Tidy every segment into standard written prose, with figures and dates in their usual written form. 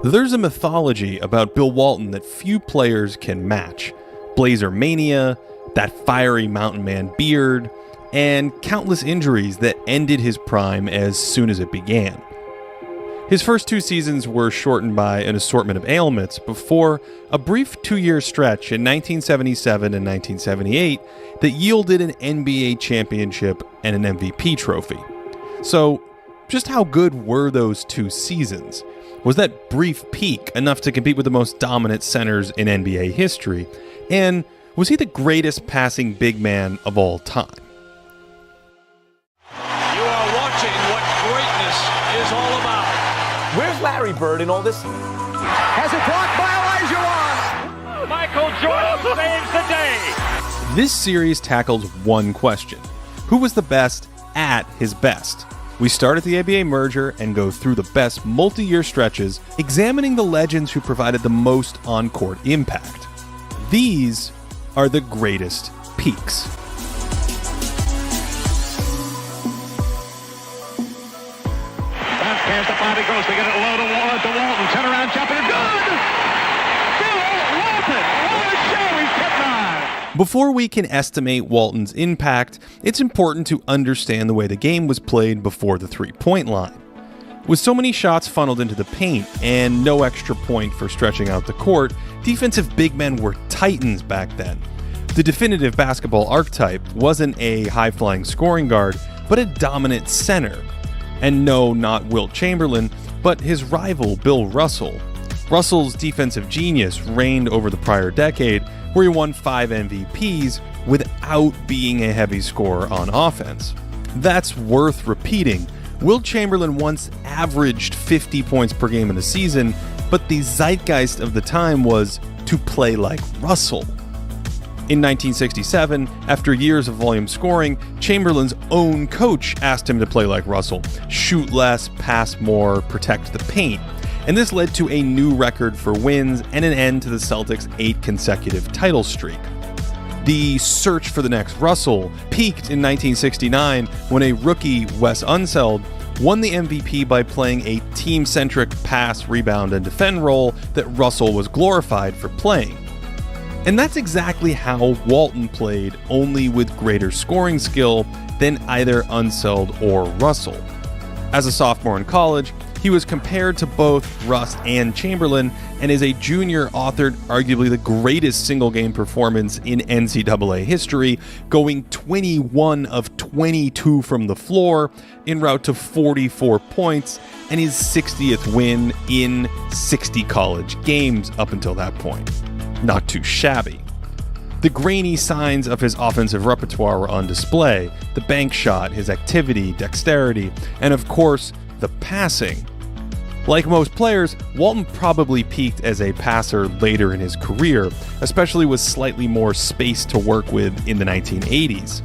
There's a mythology about Bill Walton that few players can match. Blazer mania, that fiery mountain man beard, and countless injuries that ended his prime as soon as it began. His first 2 seasons were shortened by an assortment of ailments before a brief 2-year stretch in 1977 and 1978 that yielded an NBA championship and an MVP trophy. So, just how good were those 2 seasons? Was that brief peak enough to compete with the most dominant centers in NBA history? And was he the greatest passing big man of all time? You are watching what greatness is all about. Where's Larry Bird in all this? Has it blocked by Elijah Wan. Michael Jordan saves the day. This series tackles one question. Who was the best at his best? We start at the ABA merger and go through the best multi-year stretches, examining the legends who provided the most on-court impact. These are the greatest peaks. Pass to Bobby goes to get it low to Walton. Turn around jumper. Good! Bill Walton! What a show! He's kept on! Before we can estimate Walton's impact, it's important to understand the way the game was played before the three-point line. With so many shots funneled into the paint and no extra point for stretching out the court, defensive big men were titans back then. The definitive basketball archetype wasn't a high-flying scoring guard, but a dominant center. And no, not Wilt Chamberlain, but his rival Bill Russell. Russell's defensive genius reigned over the prior decade, where he won 5 MVPs without being a heavy scorer on offense. That's worth repeating. Wilt Chamberlain once averaged 50 points per game in a season, but the zeitgeist of the time was to play like Russell. In 1967, after years of volume scoring, Chamberlain's own coach asked him to play like Russell, shoot less, pass more, protect the paint. And this led to a new record for wins and an end to the Celtics' 8 consecutive title streak. The search for the next Russell peaked in 1969 when a rookie, Wes Unseld, won the MVP by playing a team-centric pass, rebound, and defend role that Russell was glorified for playing. And that's exactly how Walton played, only with greater scoring skill than either Unseld or Russell. As a sophomore in college, he was compared to both Russ and Chamberlain, and as a junior authored arguably the greatest single-game performance in NCAA history, going 21 of 22 from the floor, en route to 44 points, and his 60th win in 60 college games up until that point. Not too shabby. The grainy signs of his offensive repertoire were on display: the bank shot, his activity, dexterity, and of course, the passing. Like most players, Walton probably peaked as a passer later in his career, especially with slightly more space to work with in the 1980s.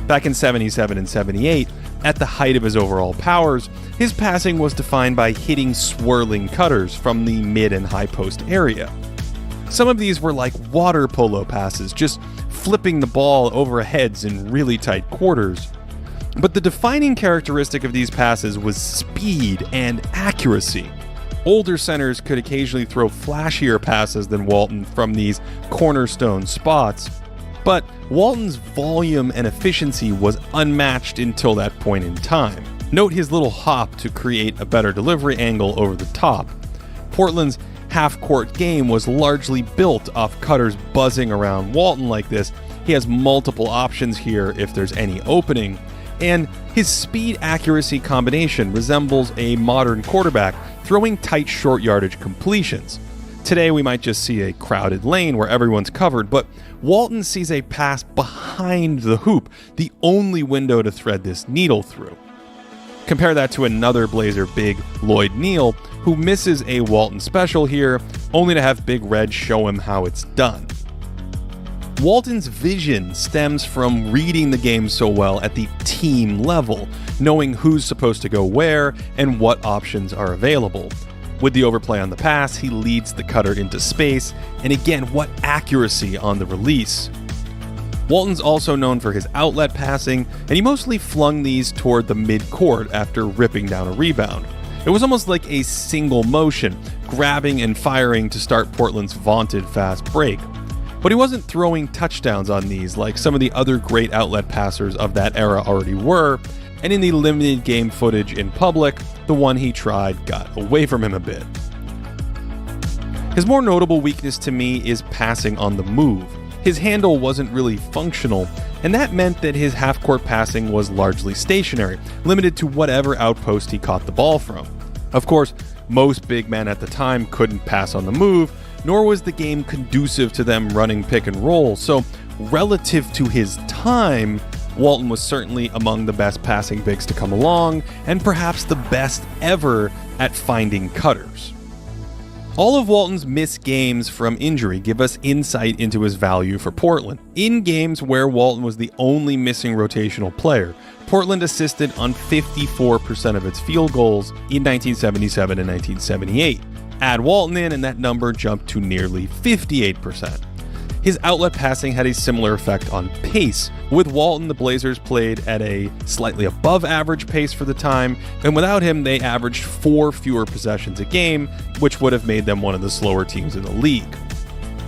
Back in 77 and 78, at the height of his overall powers, his passing was defined by hitting swirling cutters from the mid and high post area. Some of these were like water polo passes, just flipping the ball over heads in really tight quarters. But the defining characteristic of these passes was speed and accuracy. Older centers could occasionally throw flashier passes than Walton from these cornerstone spots, but Walton's volume and efficiency was unmatched until that point in time. Note his little hop to create a better delivery angle over the top. Portland's half-court game was largely built off cutters buzzing around Walton like this. He has multiple options here if there's any opening, and his speed-accuracy combination resembles a modern quarterback throwing tight short yardage completions. Today we might just see a crowded lane where everyone's covered, but Walton sees a pass behind the hoop, the only window to thread this needle through. Compare that to another Blazer big, Lloyd Neal, who misses a Walton special here, only to have Big Red show him how it's done. Walton's vision stems from reading the game so well at the team level, knowing who's supposed to go where and what options are available. With the overplay on the pass, he leads the cutter into space, and again, what accuracy on the release. Walton's also known for his outlet passing, and he mostly flung these toward the mid-court after ripping down a rebound. It was almost like a single motion, grabbing and firing to start Portland's vaunted fast break. But he wasn't throwing touchdowns on these like some of the other great outlet passers of that era already were, and in the limited game footage in public, the one he tried got away from him a bit. His more notable weakness to me is passing on the move. His handle wasn't really functional, and that meant that his half-court passing was largely stationary, limited to whatever outpost he caught the ball from. Of course, most big men at the time couldn't pass on the move, nor was the game conducive to them running pick and roll, so relative to his time, Walton was certainly among the best passing bigs to come along, and perhaps the best ever at finding cutters. All of Walton's missed games from injury give us insight into his value for Portland. In games where Walton was the only missing rotational player, Portland assisted on 54% of its field goals in 1977 and 1978. Add Walton in and that number jumped to nearly 58%. His outlet passing had a similar effect on pace. With Walton, the Blazers played at a slightly above average pace for the time, and without him, they averaged 4 fewer possessions a game, which would have made them one of the slower teams in the league.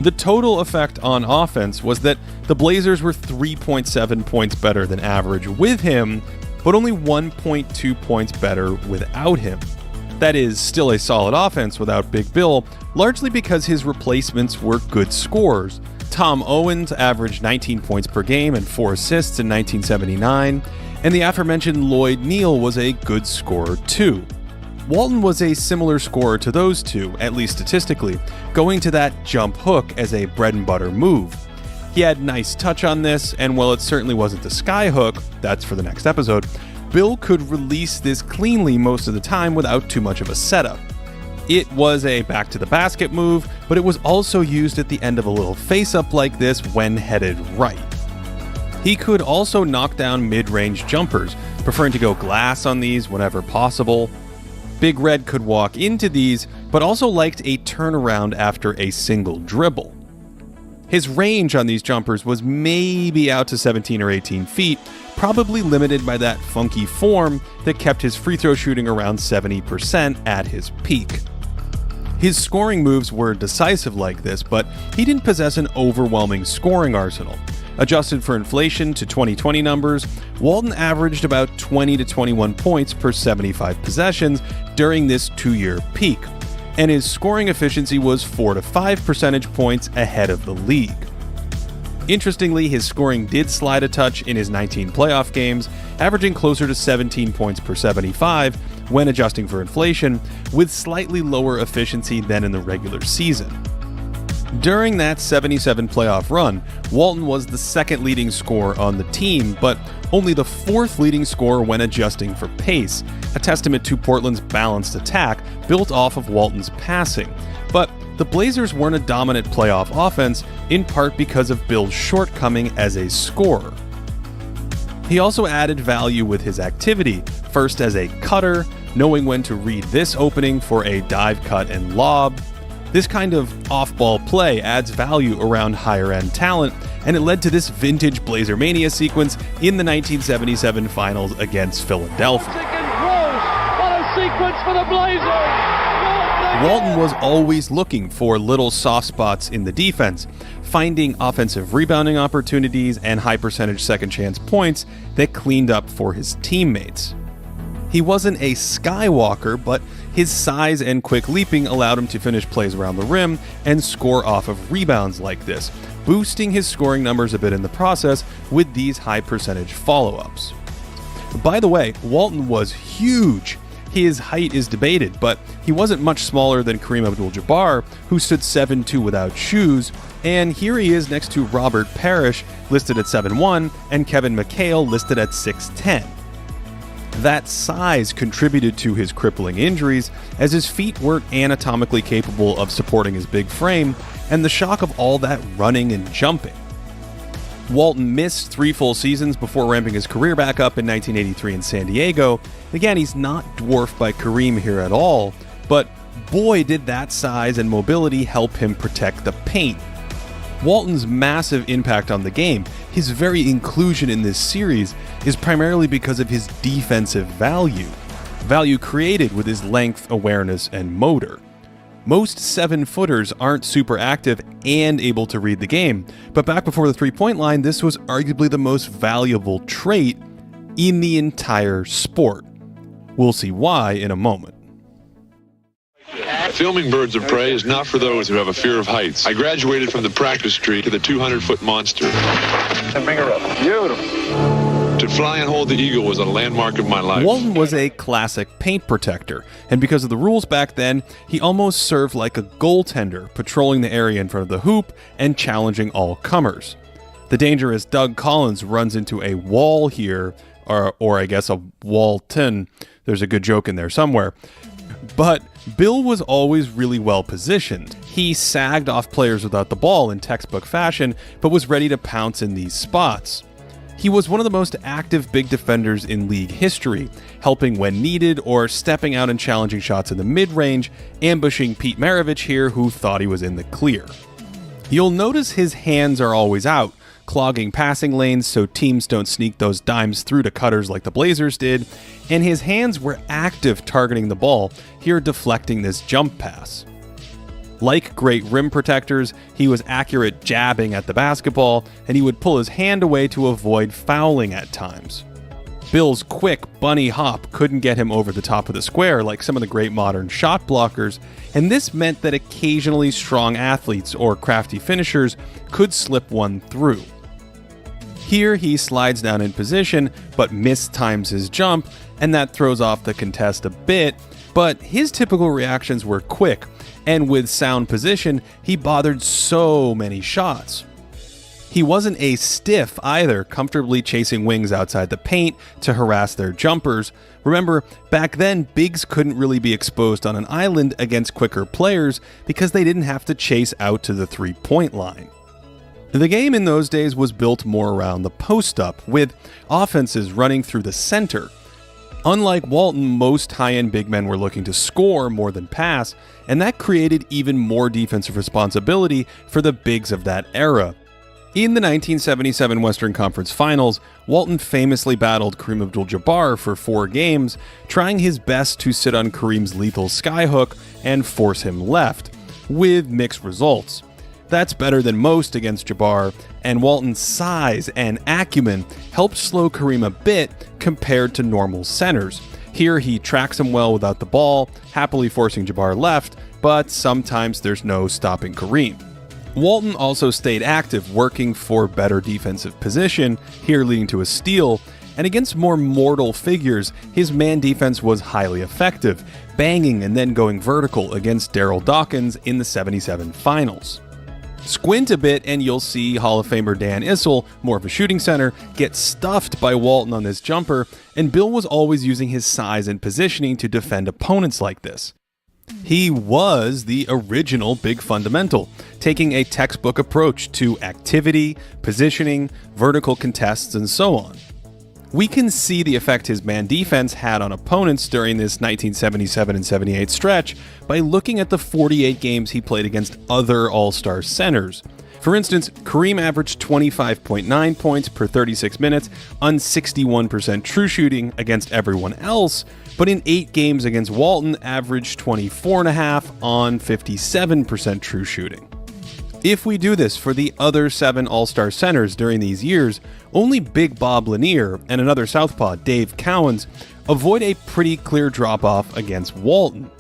The total effect on offense was that the Blazers were 3.7 points better than average with him, but only 1.2 points better without him. That is still a solid offense without Big Bill, largely because his replacements were good scorers. Tom Owens averaged 19 points per game and 4 assists in 1979, and the aforementioned Lloyd Neal was a good scorer too. Walton was a similar scorer to those two, at least statistically, going to that jump hook as a bread and butter move. He had nice touch on this, and while it certainly wasn't the sky hook, that's for the next episode, Bill could release this cleanly most of the time without too much of a setup. It was a back-to-the-basket move, but it was also used at the end of a little face-up like this when headed right. He could also knock down mid-range jumpers, preferring to go glass on these whenever possible. Big Red could walk into these, but also liked a turnaround after a single dribble. His range on these jumpers was maybe out to 17 or 18 feet, probably limited by that funky form that kept his free throw shooting around 70% at his peak. His scoring moves were decisive like this, but he didn't possess an overwhelming scoring arsenal. Adjusted for inflation to 2020 numbers, Walton averaged about 20 to 21 points per 75 possessions during this 2-year peak, and his scoring efficiency was 4 to 5 percentage points ahead of the league. Interestingly, his scoring did slide a touch in his 19 playoff games, averaging closer to 17 points per 75 when adjusting for inflation, with slightly lower efficiency than in the regular season. During that 77 playoff run, Walton was the second leading scorer on the team, but only the fourth leading scorer when adjusting for pace, a testament to Portland's balanced attack built off of Walton's passing. But the Blazers weren't a dominant playoff offense, in part because of Bill's shortcoming as a scorer. He also added value with his activity, first as a cutter, knowing when to read this opening for a dive cut and lob. This kind of off-ball play adds value around higher-end talent, and it led to this vintage Blazer Mania sequence in the 1977 finals against Philadelphia. What a sequence for the Blazers! Walton was always looking for little soft spots in the defense, finding offensive rebounding opportunities and high-percentage second-chance points that cleaned up for his teammates. He wasn't a skywalker, but his size and quick leaping allowed him to finish plays around the rim and score off of rebounds like this, boosting his scoring numbers a bit in the process with these high-percentage follow-ups. By the way, Walton was huge. His height is debated, but he wasn't much smaller than Kareem Abdul-Jabbar, who stood 7'2" without shoes, and here he is next to Robert Parrish, listed at 7'1", and Kevin McHale, listed at 6'10". That size contributed to his crippling injuries, as his feet weren't anatomically capable of supporting his big frame, and the shock of all that running and jumping. Walton missed 3 full seasons before ramping his career back up in 1983 in San Diego. Again, he's not dwarfed by Kareem here at all, but boy did that size and mobility help him protect the paint. Walton's massive impact on the game, his very inclusion in this series, is primarily because of his defensive value. value created with his length, awareness, and motor. Most 7-footers aren't super active and able to read the game, but back before the three-point line, this was arguably the most valuable trait in the entire sport. We'll see why in a moment. Filming birds of prey is not for those who have a fear of heights. I graduated from the practice tree to the 200-foot monster. And bring her up. Beautiful. To fly and hold the eagle was a landmark of my life. Walton was a classic paint protector, and because of the rules back then, he almost served like a goaltender, patrolling the area in front of the hoop and challenging all comers. The danger is Doug Collins runs into a wall here, or I guess a Walton. There's a good joke in there somewhere. But Bill was always really well positioned. He sagged off players without the ball in textbook fashion, but was ready to pounce in these spots. He was one of the most active big defenders in league history, helping when needed or stepping out and challenging shots in the mid-range, ambushing Pete Maravich here, who thought he was in the clear. You'll notice his hands are always out, clogging passing lanes so teams don't sneak those dimes through to cutters like the Blazers did, and his hands were active targeting the ball, here deflecting this jump pass. Like great rim protectors, he was accurate jabbing at the basketball, and he would pull his hand away to avoid fouling at times. Bill's quick bunny hop couldn't get him over the top of the square like some of the great modern shot blockers, and this meant that occasionally strong athletes or crafty finishers could slip one through. Here he slides down in position, but mistimes his jump, and that throws off the contest a bit, but his typical reactions were quick, and with sound position, he bothered so many shots. He wasn't a stiff either, comfortably chasing wings outside the paint to harass their jumpers. Remember, back then, bigs couldn't really be exposed on an island against quicker players because they didn't have to chase out to the three-point line. The game in those days was built more around the post-up, with offenses running through the center. Unlike Walton, most high-end big men were looking to score more than pass, and that created even more defensive responsibility for the bigs of that era. In the 1977 Western Conference Finals, Walton famously battled Kareem Abdul-Jabbar for 4 games, trying his best to sit on Kareem's lethal skyhook and force him left, with mixed results. That's better than most against Jabbar, and Walton's size and acumen helped slow Kareem a bit compared to normal centers. Here he tracks him well without the ball, happily forcing Jabbar left, but sometimes there's no stopping Kareem. Walton also stayed active, working for better defensive position, here leading to a steal, and against more mortal figures, his man defense was highly effective, banging and then going vertical against Darryl Dawkins in the 77 finals. Squint a bit and you'll see Hall of Famer Dan Issel, more of a shooting center, get stuffed by Walton on this jumper, and Bill was always using his size and positioning to defend opponents like this. He was the original big fundamental, taking a textbook approach to activity, positioning, vertical contests, and so on. We can see the effect his man defense had on opponents during this 1977 and 78 stretch by looking at the 48 games he played against other All-Star centers. For instance, Kareem averaged 25.9 points per 36 minutes on 61% true shooting against everyone else, but in 8 games against Walton averaged 24.5 on 57% true shooting. If we do this for the other 7 All-Star centers during these years, only Big Bob Lanier and another southpaw, Dave Cowens, avoid a pretty clear drop-off against Walton.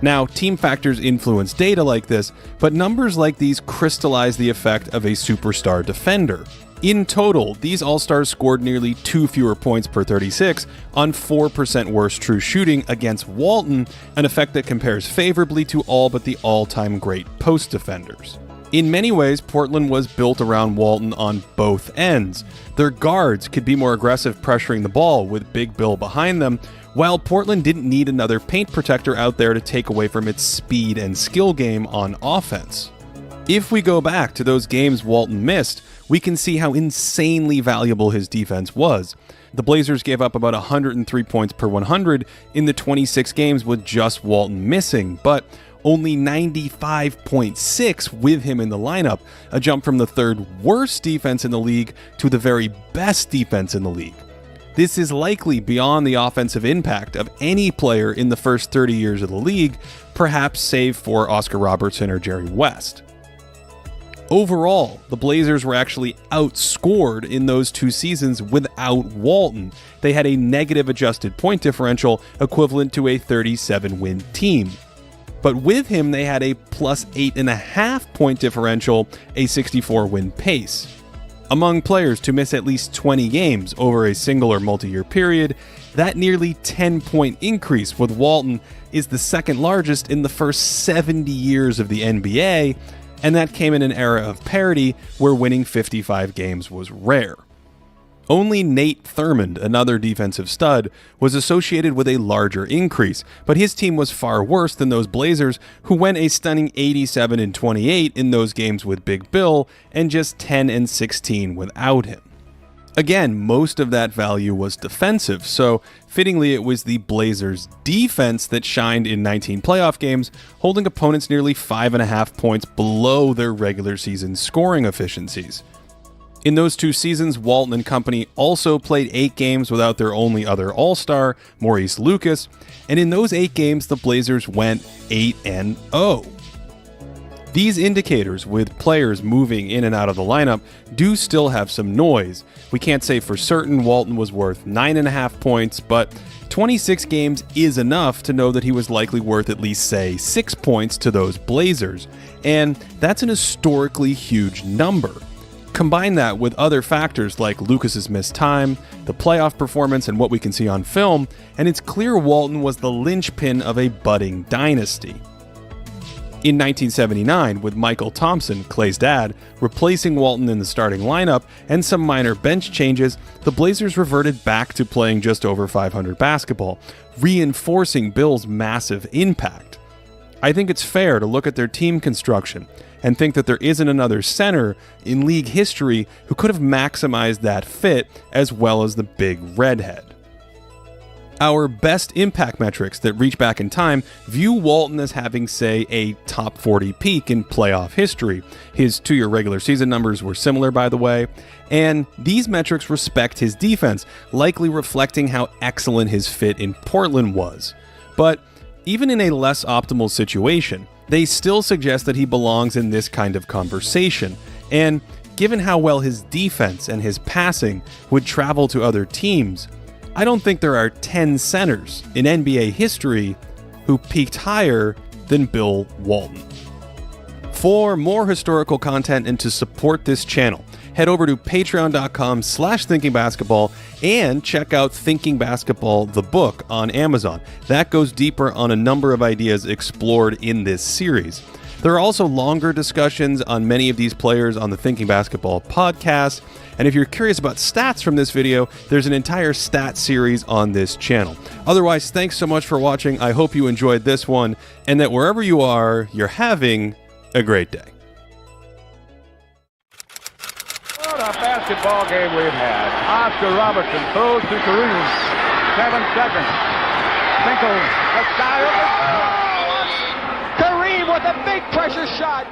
Now, team factors influence data like this, but numbers like these crystallize the effect of a superstar defender. In total, these All-Stars scored nearly 2 fewer points per 36 on 4% worse true shooting against Walton, an effect that compares favorably to all but the all-time great post defenders. In many ways, Portland was built around Walton on both ends. Their guards could be more aggressive pressuring the ball with Big Bill behind them, while Portland didn't need another paint protector out there to take away from its speed and skill game on offense. If we go back to those games Walton missed, we can see how insanely valuable his defense was. The Blazers gave up about 103 points per 100 in the 26 games with just Walton missing, but only 95.6 with him in the lineup, a jump from the third worst defense in the league to the very best defense in the league. This is likely beyond the offensive impact of any player in the first 30 years of the league, perhaps save for Oscar Robertson or Jerry West. Overall, the Blazers were actually outscored in those 2 seasons without Walton. They had a negative adjusted point differential equivalent to a 37-win team. But with him, they had a plus 8.5 point differential, a 64-win pace. Among players to miss at least 20 games over a single or multi-year period, that nearly 10-point increase with Walton is the second largest in the first 70 years of the NBA, and that came in an era of parity where winning 55 games was rare. Only Nate Thurmond, another defensive stud, was associated with a larger increase, but his team was far worse than those Blazers, who went a stunning 87-28 in those games with Big Bill and just 10-16 without him. Again, most of that value was defensive, so fittingly it was the Blazers' defense that shined in 19 playoff games, holding opponents nearly 5.5 points below their regular season scoring efficiencies. In those 2 seasons, Walton and company also played 8 games without their only other All-Star, Maurice Lucas, and in those 8 games, the Blazers went 8-0. These indicators, with players moving in and out of the lineup, do still have some noise. We can't say for certain Walton was worth 9.5 points, but 26 games is enough to know that he was likely worth at least, say, 6 points to those Blazers, and that's an historically huge number. Combine that with other factors like Lucas's missed time, the playoff performance, and what we can see on film, and it's clear Walton was the linchpin of a budding dynasty. In 1979, with Michael Thompson, Clay's dad, replacing Walton in the starting lineup and some minor bench changes, the Blazers reverted back to playing just over .500 basketball, reinforcing Bill's massive impact. I think it's fair to look at their team construction and think that there isn't another center in league history who could have maximized that fit as well as the big redhead. Our best impact metrics that reach back in time view Walton as having, say, a top 40 peak in playoff history. His 2-year regular season numbers were similar, by the way, and these metrics respect his defense, likely reflecting how excellent his fit in Portland was. But even in a less optimal situation, they still suggest that he belongs in this kind of conversation, and given how well his defense and his passing would travel to other teams, I don't think there are 10 centers in NBA history who peaked higher than Bill Walton. For more historical content and to support this channel, head over to patreon.com/thinkingbasketball and check out Thinking Basketball, the book, on Amazon. That goes deeper on a number of ideas explored in this series. There are also longer discussions on many of these players on the Thinking Basketball podcast. And if you're curious about stats from this video, there's an entire stat series on this channel. Otherwise, thanks so much for watching. I hope you enjoyed this one, and that wherever you are, you're having a great day. What a basketball game we've had. Oscar Robertson throws to Kareem. 7 seconds. Tinkles. The sky over. Kareem with a big pressure shot.